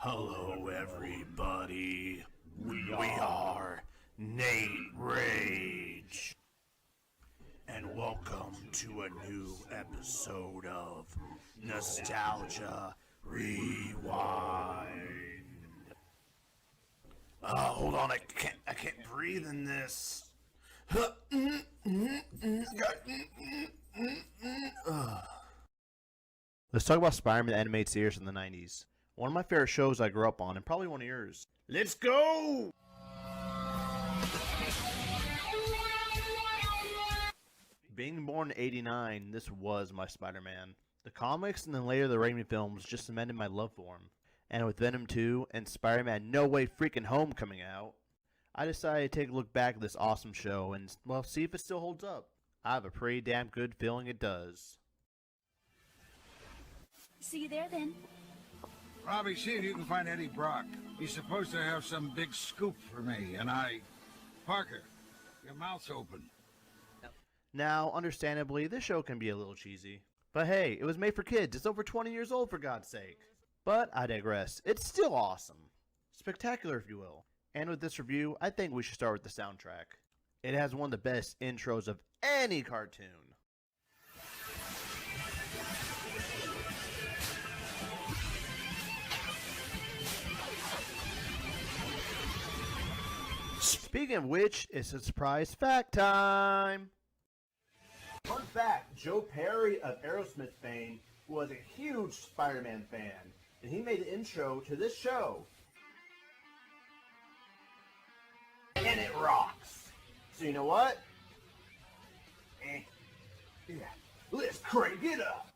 Hello, everybody. We are Nate Rage. And welcome to a new episode of Nostalgia Rewind. Hold on, I can't breathe in this. Let's talk about Spider-Man the animated series in the 90s. One of my favorite shows I grew up on, and probably one of yours. Let's go! Being born in '89, this was my Spider-Man. The comics and then later the Raimi films just cemented my love for him. And with Venom 2 and Spider-Man No Way Freaking Home coming out, I decided to take a look back at this awesome show and, well, see if it still holds up. I have a pretty damn good feeling it does. See you there then. Robbie, see if you can find Eddie Brock. He's supposed to have some big scoop for me, and Parker, your mouth's open. Now, understandably, this show can be a little cheesy. But hey, it was made for kids. It's over 20 years old, for God's sake. But I digress. It's still awesome. Spectacular, if you will. And with this review, I think we should start with the soundtrack. It has one of the best intros of any cartoon. Speaking of which, it's a surprise fact time! Fun fact, Joe Perry of Aerosmith fame was a huge Spider-Man fan, and he made the intro to this show. And it rocks! So you know what? Yeah, let's crank it up!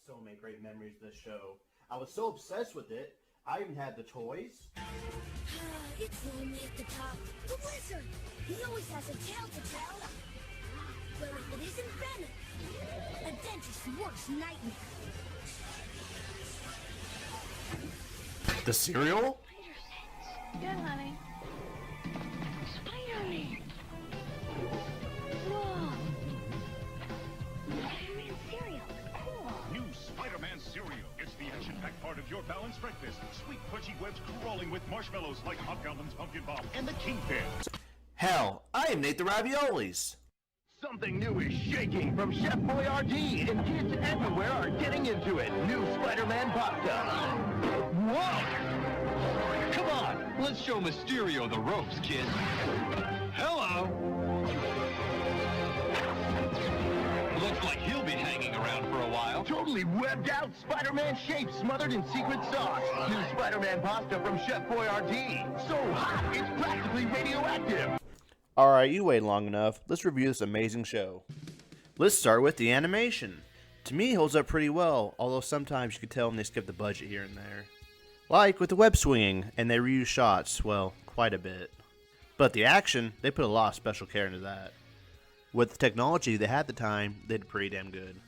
So many great memories of this show. I was so obsessed with it, I even had the toys. It's lonely at the top. The wizard! He always has a tale to tell. Well, if it isn't Venom, a dentist's worst nightmare. The cereal? Good, honey. Spider-Man. Whoa. Spider-Man cereal. Cool. New Spider-Man cereal. It's the action-packed part of your balanced breakfast. Sweet, crunchy webs crawling with marshmallows like Hot Goblin's Pumpkin Bomb and the Kingpin. Hell, I am Nate the Raviolis. Something new is shaking from Chef Boyardee, and kids everywhere are getting into it. New Spider-Man pasta. Whoa! Come on, let's show Mysterio the ropes, kids. Hello! Looks like he'll be hanging around for a while. Totally webbed out Spider-Man shape smothered in secret sauce. New Spider-Man pasta from Chef Boyardee. So hot, it's practically radioactive. Alright, you waited long enough. Let's review this amazing show. Let's start with the animation. To me, it holds up pretty well, although sometimes you could tell when they skip the budget here and there. Like with the web swinging, and they reuse shots, well, quite a bit. But the action, they put a lot of special care into that. With the technology they had at the time, they did pretty damn good.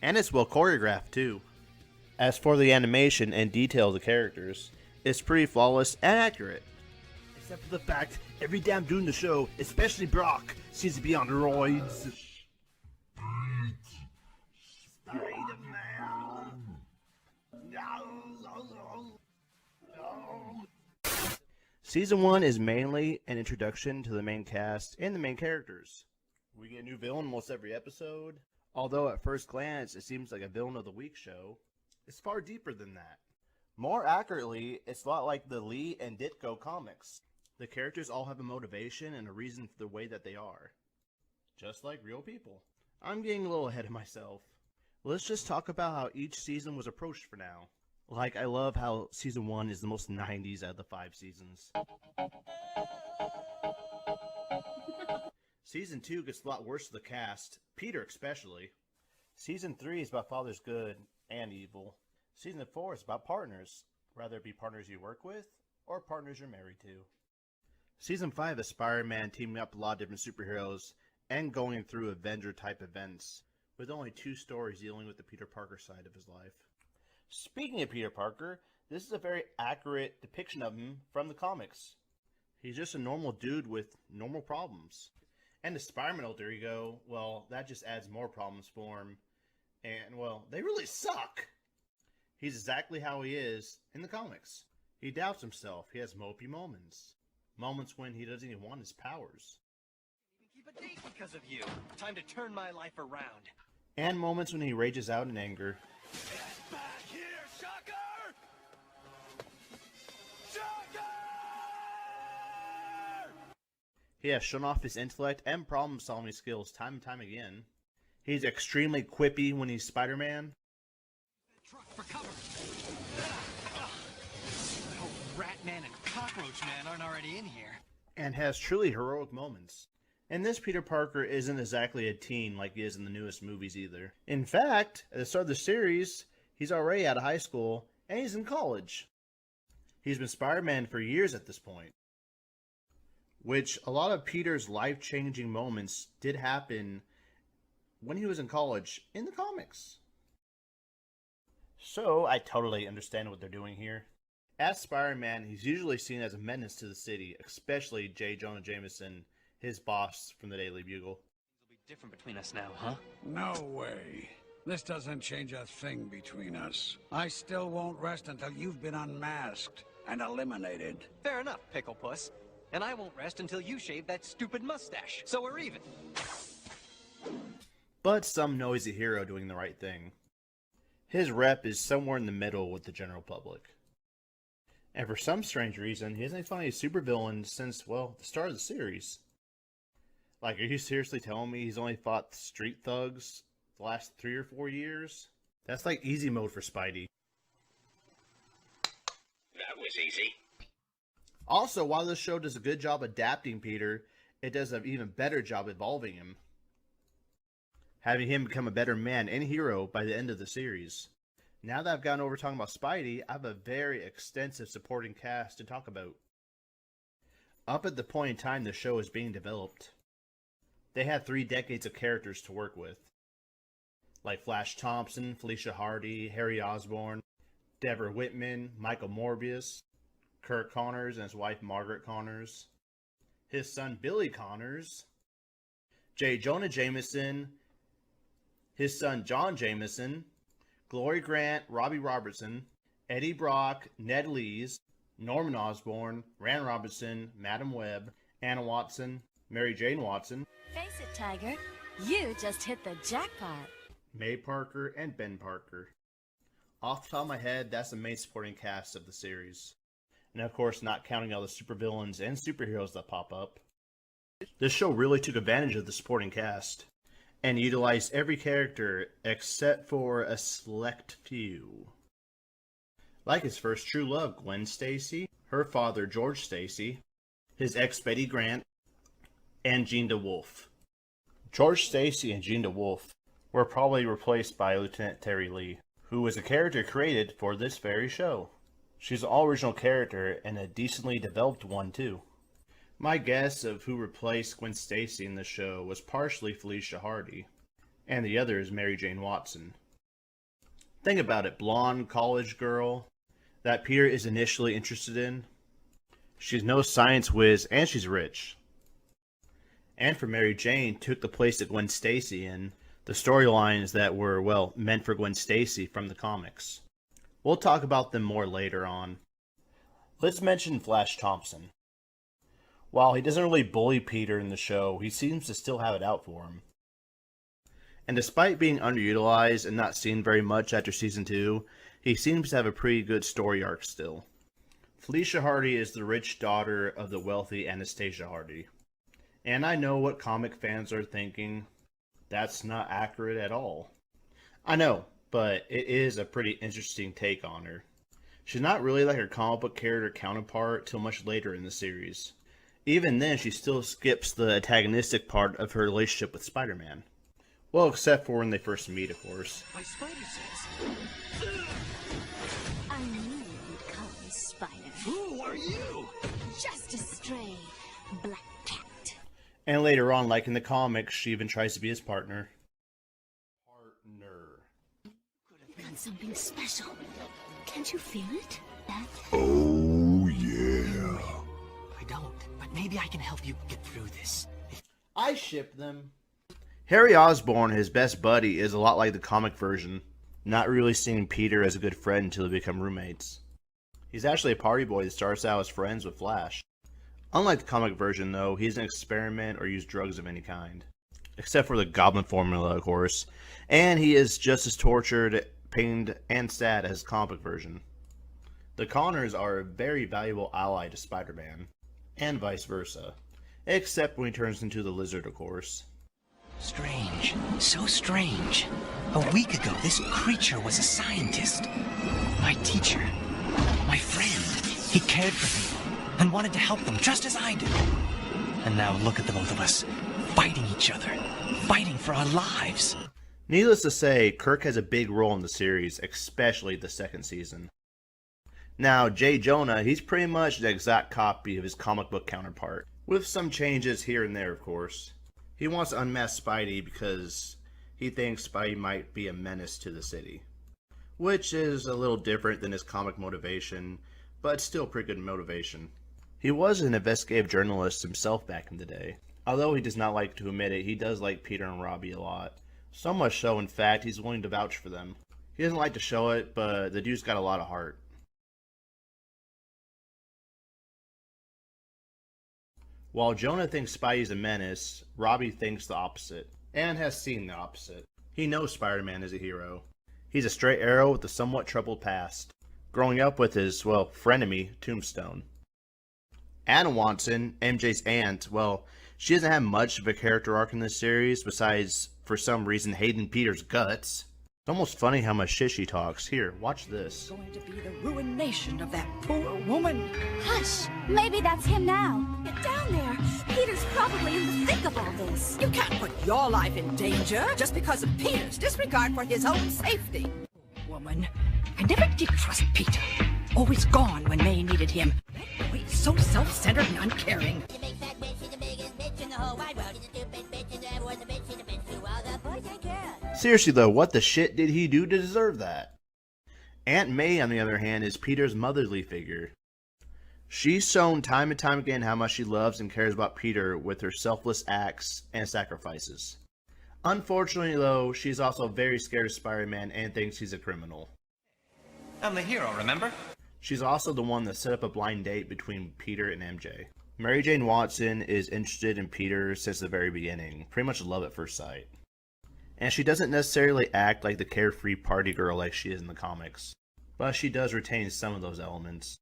And it's well choreographed too. As for the animation and detail of the characters, it's pretty flawless and accurate. Except for the fact, every damn dude in the show, especially Brock, seems to be on roids. Season 1 is mainly an introduction to the main cast and the main characters. We get a new villain almost every episode. Although at first glance it seems like a villain of the week show, it's far deeper than that. More accurately, it's a lot like the Lee and Ditko comics. The characters all have a motivation and a reason for the way that they are. Just like real people. I'm getting a little ahead of myself. Let's just talk about how each season was approached for now. Like, I love how season 1 is the most 90s out of the 5 seasons. Season 2 gets a lot worse to the cast, Peter especially. Season 3 is about father's good and evil. Season 4 is about partners, whether it be partners you work with or partners you're married to. Season 5 is Spider-Man teaming up with a lot of different superheroes and going through Avenger-type events, with only 2 stories dealing with the Peter Parker side of his life. Speaking of Peter Parker, This is a very accurate depiction of him from the comics. He's just a normal dude with normal problems. And the Spider-Man alter ego, well, that just adds more problems for him. And, well, they really suck. He's exactly how he is in the comics. He doubts himself. He has mopey moments. Moments when he doesn't even want his powers. Keep a date because of you. Time to turn my life around. And moments when he rages out in anger. Get back here, Shocker! Shocker! He has shown off his intellect and problem-solving skills time and time again. He's extremely quippy when he's Spider-Man. Truck for cover. I hope Ratman and Cockroach Man aren't already in here. And has truly heroic moments. And this Peter Parker isn't exactly a teen like he is in the newest movies either. In fact, at the start of the series, he's already out of high school and he's in college. He's been Spider-Man for years at this point. Which a lot of Peter's life-changing moments did happen when he was in college in the comics. So I totally understand what they're doing here. As Spider-Man, he's usually seen as a menace to the city, especially J. Jonah Jameson, his boss from the Daily Bugle. It'll be different between us now, huh? No way. This doesn't change a thing between us. I still won't rest until you've been unmasked and eliminated. Fair enough, Pickle Puss. And I won't rest until you shave that stupid mustache. So we're even. But some know he's a hero doing the right thing. His rep is somewhere in the middle with the general public. And for some strange reason, he hasn't found any supervillains since, well, the start of the series. Like, are you seriously telling me he's only fought street thugs the last 3 or 4 years? That's like easy mode for Spidey. That was easy. Also, while this show does a good job adapting Peter, it does an even better job evolving him. Having him become a better man and hero by the end of the series. Now that I've gotten over talking about Spidey, I have a very extensive supporting cast to talk about. Up at the point in time the show is being developed, they had 3 decades of characters to work with. Like Flash Thompson, Felicia Hardy, Harry Osborn, Deborah Whitman, Michael Morbius, Kirk Connors and his wife Margaret Connors, his son Billy Connors, J. Jonah Jameson, his son John Jameson, Glory Grant, Robbie Robertson, Eddie Brock, Ned Lees, Norman Osborn, Rand Robinson, Madam Webb, Anna Watson, Mary Jane Watson, Face it, Tiger. You just hit the jackpot. May Parker, and Ben Parker. Off the top of my head, that's the main supporting cast of the series. And of course, not counting all the supervillains and superheroes that pop up. This show really took advantage of the supporting cast, and utilized every character except for a select few. Like his first true love, Gwen Stacy, her father, George Stacy, his ex Betty Grant, and Jean DeWolf. George Stacy and Jean DeWolf were probably replaced by Lieutenant Terry Lee, who was a character created for this very show. She's an all-original character, and a decently developed one, too. My guess of who replaced Gwen Stacy in the show was partially Felicia Hardy, and the other is Mary Jane Watson. Think about it, blonde college girl that Peter is initially interested in. She's no science whiz, and she's rich. And for Mary Jane, took the place of Gwen Stacy in the storylines that were, well, meant for Gwen Stacy from the comics. We'll talk about them more later on. Let's mention Flash Thompson. While he doesn't really bully Peter in the show, he seems to still have it out for him. And despite being underutilized and not seen very much after Season 2, he seems to have a pretty good story arc still. Felicia Hardy is the rich daughter of the wealthy Anastasia Hardy. And I know what comic fans are thinking. That's not accurate at all. I know, but it is a pretty interesting take on her. She's not really like her comic book character counterpart till much later in the series. Even then, she still skips the antagonistic part of her relationship with Spider-Man. Well, except for when they first meet, of course. My spider sense. I knew you'd come, Spider. Who are you? Just a stray black cat. And later on, like in the comics, she even tries to be his partner. You've done something special. Can't you feel it? Oh, yeah. I don't, but maybe I can help you get through this. I ship them. Harry Osborn, his best buddy, is a lot like the comic version, not really seeing Peter as a good friend until they become roommates. He's actually a party boy that starts out as friends with Flash. Unlike the comic version, though, he doesn't experiment or use drugs of any kind. Except for the Goblin formula, of course. And he is just as tortured, pained, and sad as the comic version. The Connors are a very valuable ally to Spider-Man, and vice versa. Except when he turns into the Lizard, of course. Strange. So strange. A week ago, this creature was a scientist. My teacher. My friend. He cared for people and wanted to help them just as I do. And now look at the both of us, fighting each other, fighting for our lives. Needless to say, Kirk has a big role in the series, especially the second season. Now, J. Jonah, he's pretty much the exact copy of his comic book counterpart, with some changes here and there, of course. He wants to unmask Spidey because he thinks Spidey might be a menace to the city, which is a little different than his comic motivation, but still pretty good motivation. He was an investigative journalist himself back in the day. Although he does not like to admit it, he does like Peter and Robbie a lot. So much so, in fact, he's willing to vouch for them. He doesn't like to show it, but the dude's got a lot of heart. While Jonah thinks Spidey's a menace, Robbie thinks the opposite, and has seen the opposite. He knows Spider-Man is a hero. He's a straight arrow with a somewhat troubled past, growing up with his, well, frenemy, Tombstone. Anna Watson, MJ's aunt, well, she doesn't have much of a character arc in this series, besides, for some reason, hating Peter's guts. It's almost funny how much shit she talks. Here, watch this. Going to be the ruination of that poor woman. Hush! Maybe that's him now. Get down there. Peter's probably in the thick of all this. You can't put your life in danger just because of Peter's disregard for his own safety. Woman, I never did trust Peter. Always gone when May needed him. That boy is so self-centered and uncaring. Seriously though, what the shit did he do to deserve that? Aunt May, on the other hand, is Peter's motherly figure. She's shown time and time again how much she loves and cares about Peter with her selfless acts and sacrifices. Unfortunately though, she's also very scared of Spider-Man and thinks he's a criminal. I'm the hero, remember? She's also the one that set up a blind date between Peter and MJ. Mary Jane Watson is interested in Peter since the very beginning, pretty much love at first sight. And she doesn't necessarily act like the carefree party girl like she is in the comics, but she does retain some of those elements,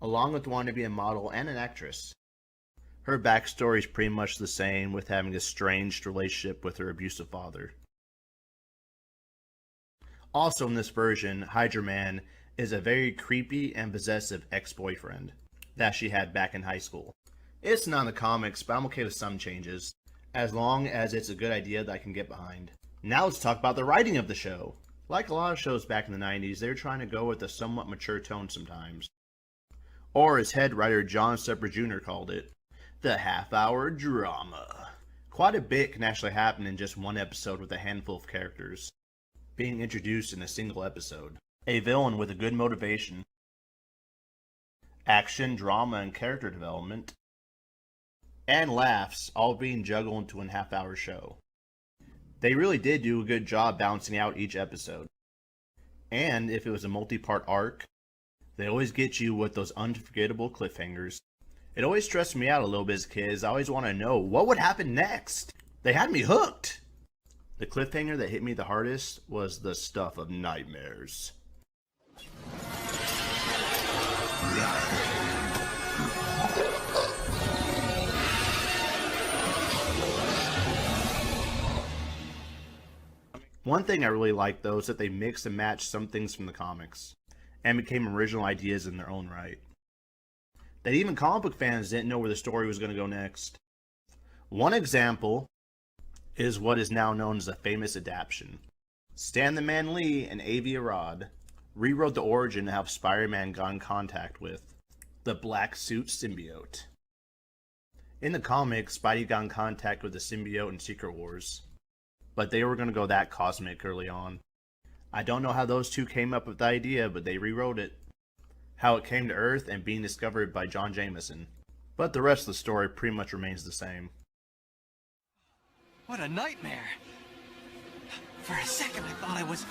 along with wanting to be a model and an actress. Her backstory is pretty much the same, with having a estranged relationship with her abusive father. Also in this version, Hydra Man is a very creepy and possessive ex-boyfriend that she had back in high school. It's not in the comics, but I'm okay with some changes, as long as it's a good idea that I can get behind. Now let's talk about the writing of the show. Like a lot of shows back in the 90s, they were trying to go with a somewhat mature tone sometimes. Or as head writer John Sepper Jr. called it, the half-hour drama. Quite a bit can actually happen in just one episode with a handful of characters being introduced in a single episode. A villain with a good motivation, action, drama, and character development, and laughs, all being juggled into a half-hour show. They really did do a good job balancing out each episode. And if it was a multi-part arc, they always get you with those unforgettable cliffhangers. It always stressed me out a little bit as a kid, as I always want to know what would happen next. They had me hooked. The cliffhanger that hit me the hardest was the stuff of nightmares. One thing I really liked though is that they mixed and matched some things from the comics and became original ideas in their own right. That even comic book fans didn't know where the story was going to go next. One example is what is now known as a famous adaptation. Stan the Man Lee and Avi Arad rewrote the origin of how Spider-Man got in contact with the Black Suit symbiote. In the comics, Spidey got in contact with the symbiote in Secret Wars, but they were going to go that cosmic early on. I don't know how those two came up with the idea, but they rewrote it. how it came to Earth and being discovered by John Jameson. But the rest of the story pretty much remains the same. What a nightmare! For a second I thought I was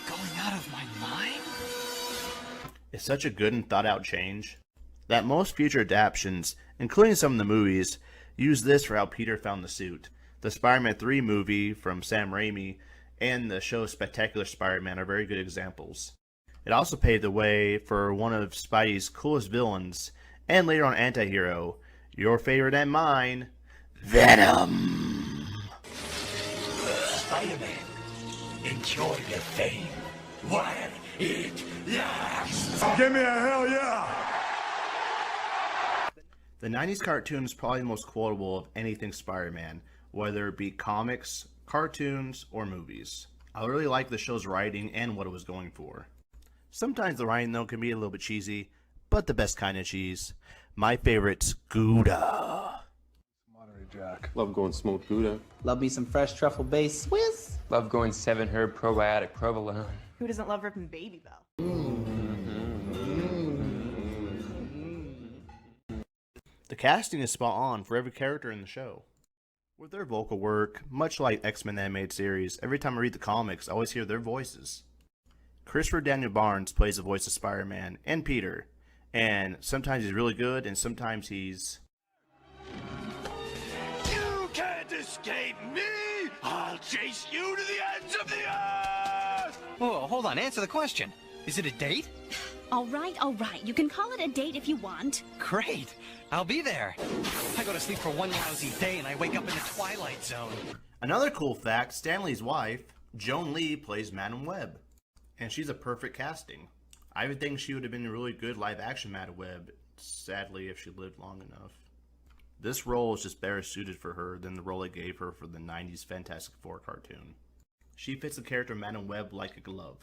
going out of my mind? It's such a good and thought out change that most future adaptations, including some of the movies, use this for how Peter found the suit. The Spider-Man 3 movie from Sam Raimi and the show Spectacular Spider-Man are very good examples. It also paved the way for one of Spidey's coolest villains, and later on anti-hero, your favorite and mine, Venom! Spider-Man, enjoy your fame while it lasts. Give me a hell yeah! The 90s cartoon is probably the most quotable of anything Spider-Man, whether it be comics, cartoons, or movies. I really like the show's writing and what it was going for. Sometimes the writing though can be a little bit cheesy, but the best kind of cheese. My favorite's Gouda. Monterey Jack. Love going smoked Gouda. Love me some fresh truffle based Swiss. Love going 7-herb probiotic provolone. Who doesn't love ripping Baby Bell? The casting is spot on for every character in the show. With their vocal work, much like X-Men animated series, every time I read the comics, I always hear their voices. Christopher Daniel Barnes plays the voice of Spider-Man and Peter, and sometimes he's really good, and sometimes he's... You can't escape me! I'll chase you to the ends of the earth! Whoa, hold on, answer the question. Is it a date? All right. You can call it a date if you want. Great, I'll be there. I go to sleep for one lousy day and I wake up in the Twilight Zone. Another cool fact, Stanley's wife, Joan Lee, plays Madam Web, and she's a perfect casting. I would think she would have been a really good live-action Madam Web, sadly, if she lived long enough. This role is just better suited for her than the role they gave her for the 90s Fantastic Four cartoon. She fits the character of Madam Web like a glove.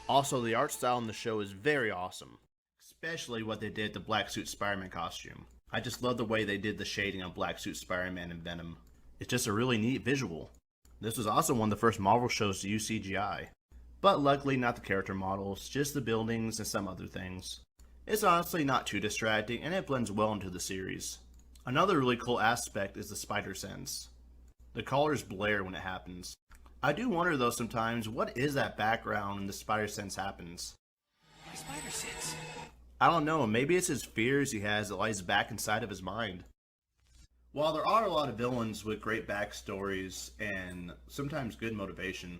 Also, the art style in the show is very awesome, especially what they did to Black Suit Spider-Man costume. I just love the way they did the shading on Black Suit Spider-Man and Venom. It's just a really neat visual. This was also one of the first Marvel shows to use CGI, but luckily not the character models, just the buildings and some other things. It's honestly not too distracting and it blends well into the series. Another really cool aspect is the spider sense. The colors blare when it happens. I do wonder though sometimes, what is that background when the spider sense happens? My spider sense. I don't know, maybe it's his fears he has that lies back inside of his mind. While there are a lot of villains with great backstories and sometimes good motivation,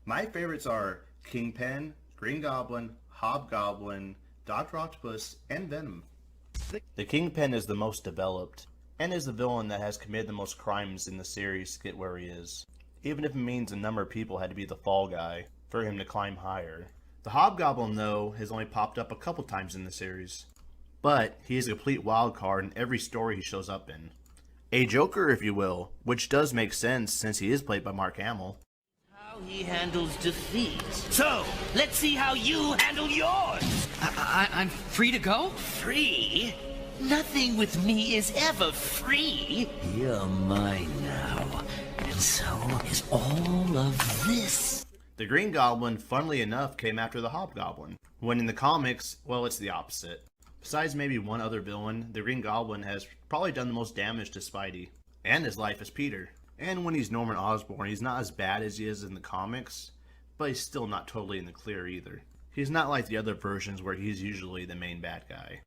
my favorites are Kingpin, Green Goblin, Hobgoblin, Dr. Octopus, and Venom. The Kingpin is the most developed, and is the villain that has committed the most crimes in the series to get where he is, even if it means a number of people had to be the fall guy for him to climb higher. The Hobgoblin, though, has only popped up a couple times in the series, but he is a complete wild card in every story he shows up in. A Joker, if you will, which does make sense since he is played by Mark Hamill. How he handles defeat. So, let's see how you handle yours. I'm free to go? Free? Nothing with me is ever free. You're mine now. And so is all of this. The Green Goblin, funnily enough, came after the Hobgoblin, when in the comics, well, it's the opposite. Besides maybe one other villain, the Green Goblin has probably done the most damage to Spidey, and his life as Peter. And when he's Norman Osborn, he's not as bad as he is in the comics, but he's still not totally in the clear either. He's not like the other versions where he's usually the main bad guy.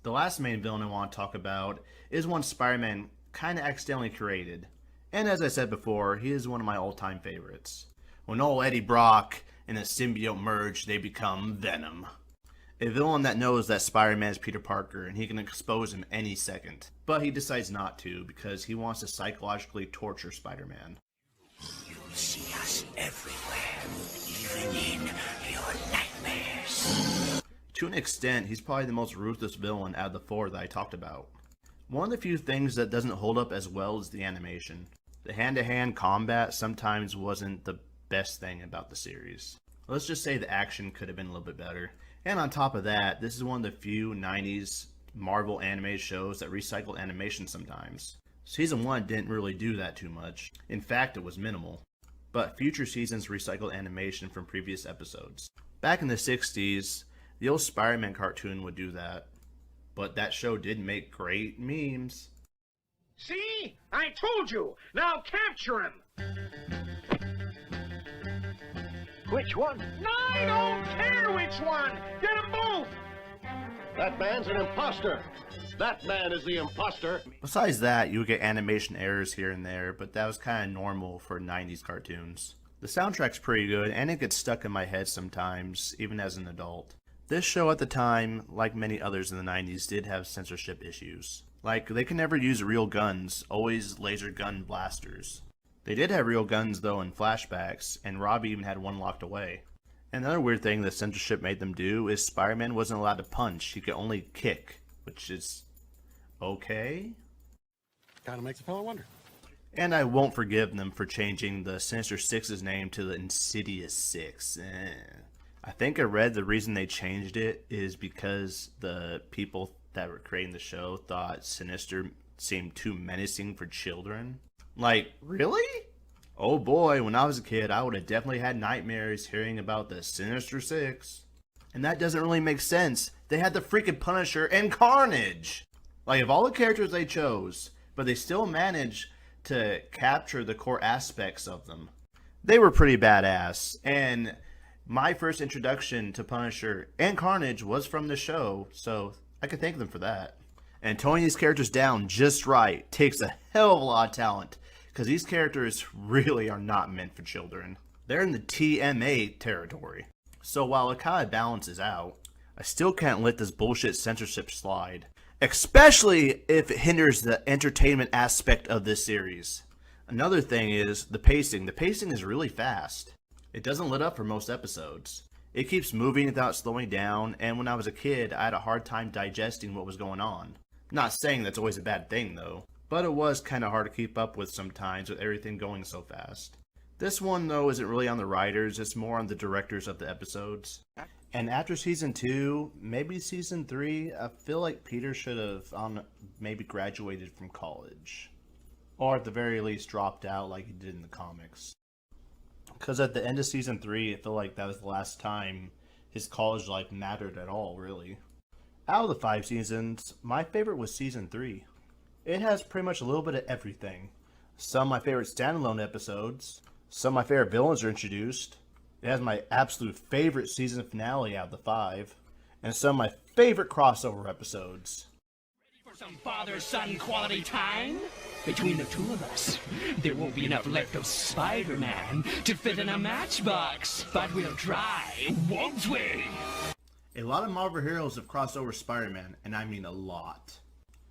The last main villain I want to talk about is one Spider-Man kinda accidentally created. And as I said before, he is one of my all-time favorites. When old Eddie Brock and the symbiote merge, they become Venom. A villain that knows that Spider-Man is Peter Parker and he can expose him any second. But he decides not to because he wants to psychologically torture Spider-Man. You'll see us everywhere, even in your nightmares. To an extent, he's probably the most ruthless villain out of the four that I talked about. One of the few things that doesn't hold up as well is the animation. The hand-to-hand combat sometimes wasn't the best thing about the series. Let's just say the action could have been a little bit better. And on top of that, this is one of the few 90s Marvel animated shows that recycled animation sometimes. Season 1 didn't really do that too much. In fact, it was minimal. But future seasons recycled animation from previous episodes. Back in the 60s, the old Spider-Man cartoon would do that. But that show did make great memes. See? I told you! Now capture him! Which one? I don't care which one! Get them both! That man's an imposter! That man is the imposter! Besides that, you would get animation errors here and there, but that was kind of normal for 90s cartoons. The soundtrack's pretty good, and it gets stuck in my head sometimes, even as an adult. This show at the time, like many others in the 90s, did have censorship issues. Like, they could never use real guns, always laser gun blasters. They did have real guns though in flashbacks, and Robbie even had one locked away. Another weird thing that censorship made them do is Spider-Man wasn't allowed to punch, he could only kick, which is okay? Kinda makes a fellow wonder. And I won't forgive them for changing the Sinister Six's name to the Insidious Six. I think I read the reason they changed it is because the people that were creating the show thought Sinister seemed too menacing for children. Like, really? Oh boy, when I was a kid, I would have definitely had nightmares hearing about the Sinister Six. And that doesn't really make sense. They had the freaking Punisher and Carnage! Like, of all the characters they chose, but they still managed to capture the core aspects of them. They were pretty badass, and my first introduction to Punisher and Carnage was from the show, so I can thank them for that. And toning these characters down just right takes a hell of a lot of talent, because these characters really are not meant for children. They're in the TMA territory. So while it kind of balances out, I still can't let this bullshit censorship slide. Especially if it hinders the entertainment aspect of this series. Another thing is the pacing. The pacing is really fast. It doesn't let up for most episodes. It keeps moving without slowing down, and when I was a kid, I had a hard time digesting what was going on. Not saying that's always a bad thing though, but it was kind of hard to keep up with sometimes with everything going so fast. This one though isn't really on the writers, it's more on the directors of the episodes. And after season 2, maybe season 3, I feel like Peter should have maybe graduated from college. Or at the very least dropped out like he did in the comics. Because at the end of season 3, I feel like that was the last time his college life mattered at all, really. Out of the 5 seasons, my favorite was season 3. It has pretty much a little bit of everything. Some of my favorite standalone episodes. Some of my favorite villains are introduced. It has my absolute favorite season finale out of the 5, and some of my favorite crossover episodes. Ready for some father-son quality time? Between the two of us, there won't be enough left of Spider-Man to fit in a matchbox, but we'll try, won't we? A lot of Marvel heroes have crossed over Spider-Man, and I mean a lot.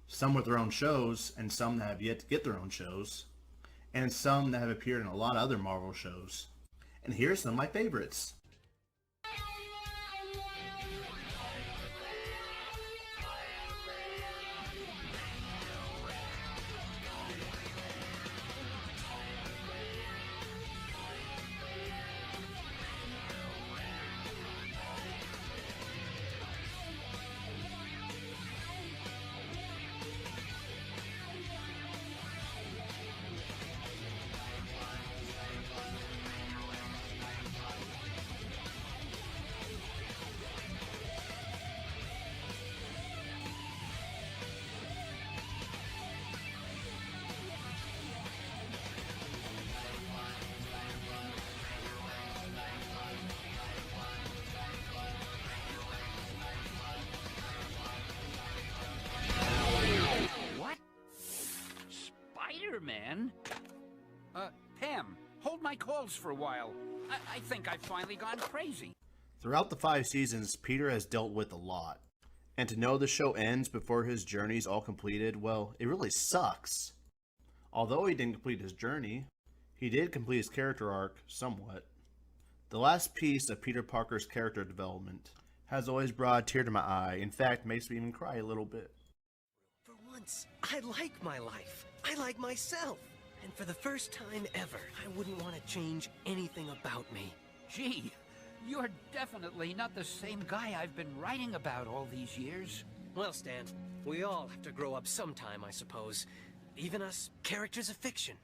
Some with their own shows, and some that have yet to get their own shows, and some that have appeared in a lot of other Marvel shows. And here's some of my favorites. Spider-Man? Pam, hold my calls for a while. I think I've finally gone crazy. Throughout the 5 seasons, Peter has dealt with a lot. And to know the show ends before his journey's all completed, well, it really sucks. Although he didn't complete his journey, he did complete his character arc somewhat. The last piece of Peter Parker's character development has always brought a tear to my eye. In fact, makes me even cry a little bit. For once, I like my life. I like myself. And for the first time ever, I wouldn't want to change anything about me. Gee, you're definitely not the same guy I've been writing about all these years. Well, Stan, we all have to grow up sometime, I suppose. even us characters of fiction.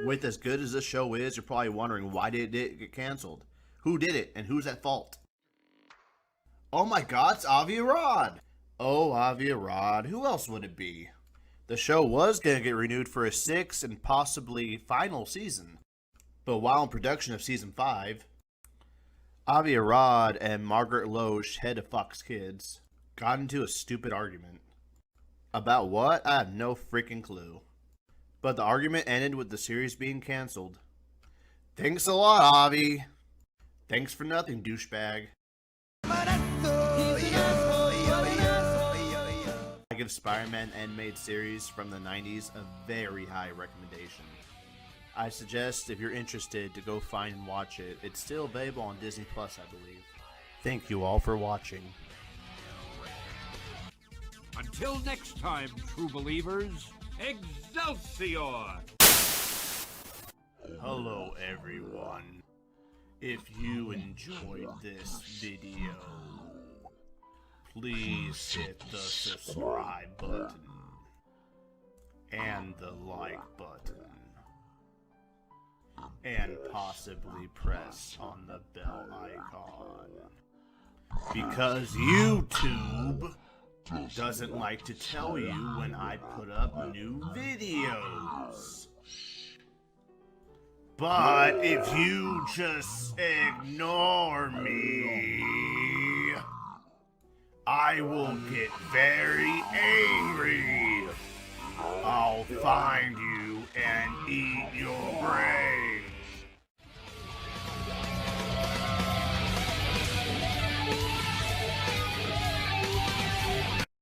With as good as this show is, you're probably wondering, why did it get canceled? Who did it, and who's at fault? Oh my god, it's Avi Arad! Oh, Avi Arad. Who else would it be? The show was going to get renewed for a 6th and possibly final season. But while in production of season 5, Avi Arad and Margaret Loesch, head of Fox Kids, got into a stupid argument. About what? I have no freaking clue. But the argument ended with the series being canceled. Thanks a lot, Avi. Thanks for nothing, douchebag. I give Spider-Man animated series from the 90s a very high recommendation. I suggest, if you're interested, to go find and watch it. It's still available on Disney Plus, I believe. Thank you all for watching. Until next time, true believers, Excelsior! Hello, everyone. If you enjoyed this video, please hit the subscribe button and the like button, and possibly press on the bell icon, because YouTube doesn't like to tell you when I put up new videos. But if you just ignore me, I will get very angry. I'll find